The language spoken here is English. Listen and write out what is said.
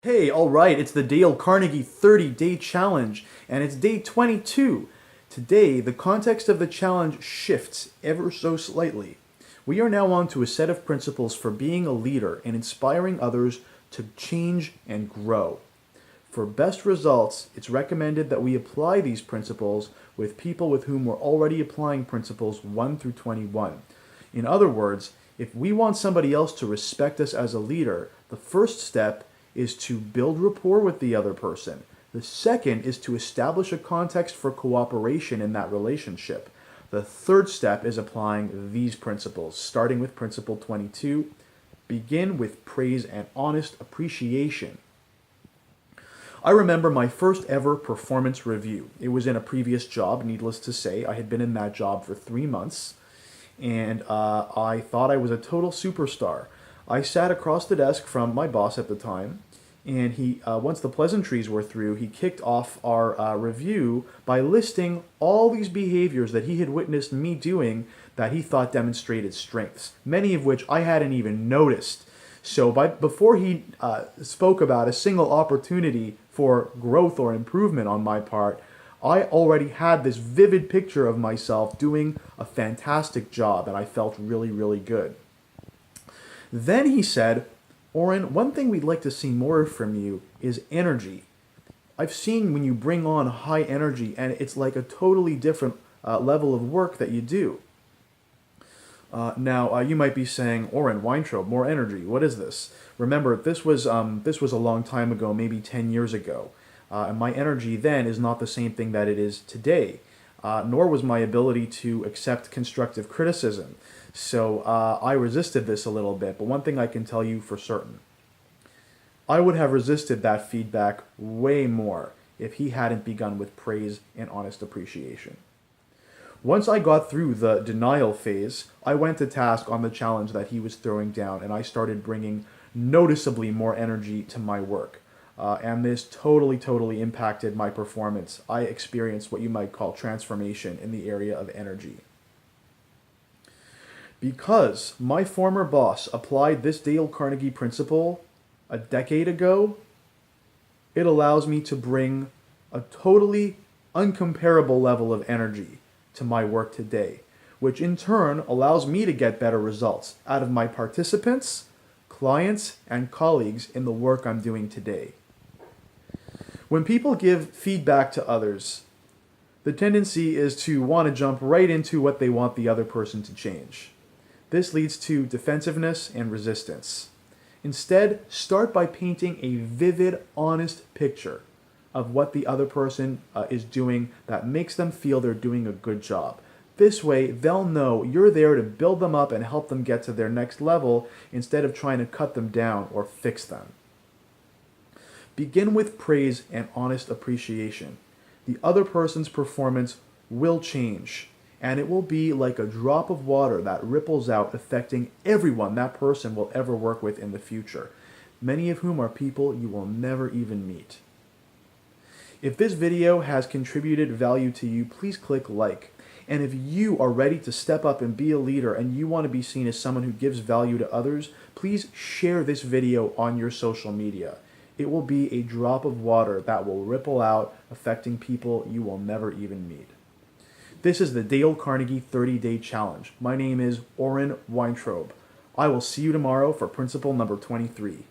Hey, all right, it's the Dale Carnegie 30-Day Challenge, and it's day 22. Today, the context of the challenge shifts ever so slightly. We are now on to a set of principles for being a leader and inspiring others to change and grow. For best results, it's recommended that we apply these principles with people with whom we're already applying principles 1 through 21. In other words, if we want somebody else to respect us as a leader, the first step is to build rapport with the other person. The second is to establish a context for cooperation in that relationship. The third step is applying these principles, starting with principle 22. Begin with praise and honest appreciation. I remember my first ever performance review. It was in a previous job, needless to say. I had been in that job for 3 months, and I thought I was a total superstar. I sat across the desk from my boss at the time, and he, once the pleasantries were through, he kicked off our review by listing all these behaviors that he had witnessed me doing that he thought demonstrated strengths, many of which I hadn't even noticed. So before he spoke about a single opportunity for growth or improvement on my part, I already had this vivid picture of myself doing a fantastic job, and I felt really, really good. Then he said, "Oren, one thing we'd like to see more from you is energy. I've seen when you bring on high energy, and it's like a totally different level of work that you do." Now, you might be saying, "Oren, Weintraub, more energy. What is this?" Remember, this was a long time ago, maybe 10 years ago. And my energy then is not the same thing that it is today, nor was my ability to accept constructive criticism. So I resisted this a little bit, but one thing I can tell you for certain, I would have resisted that feedback way more if he hadn't begun with praise and honest appreciation. Once I got through the denial phase, I went to task on the challenge that he was throwing down, and I started bringing noticeably more energy to my work. And this totally impacted my performance. I experienced what you might call transformation in the area of energy. Because my former boss applied this Dale Carnegie principle a decade ago, it allows me to bring a totally uncomparable level of energy to my work today, which in turn allows me to get better results out of my participants, clients, and colleagues in the work I'm doing today. When people give feedback to others, the tendency is to want to jump right into what they want the other person to change. This leads to defensiveness and resistance. Instead, start by painting a vivid, honest picture of what the other person is doing that makes them feel they're doing a good job. This way, they'll know you're there to build them up and help them get to their next level instead of trying to cut them down or fix them. Begin with praise and honest appreciation. The other person's performance will change, and it will be like a drop of water that ripples out, affecting everyone that person will ever work with in the future, many of whom are people you will never even meet. If this video has contributed value to you, please click like. And if you are ready to step up and be a leader and you want to be seen as someone who gives value to others, please share this video on your social media. It will be a drop of water that will ripple out, affecting people you will never even meet. This is the Dale Carnegie 30-Day Challenge. My name is Oren Weintraub. I will see you tomorrow for principle number 23.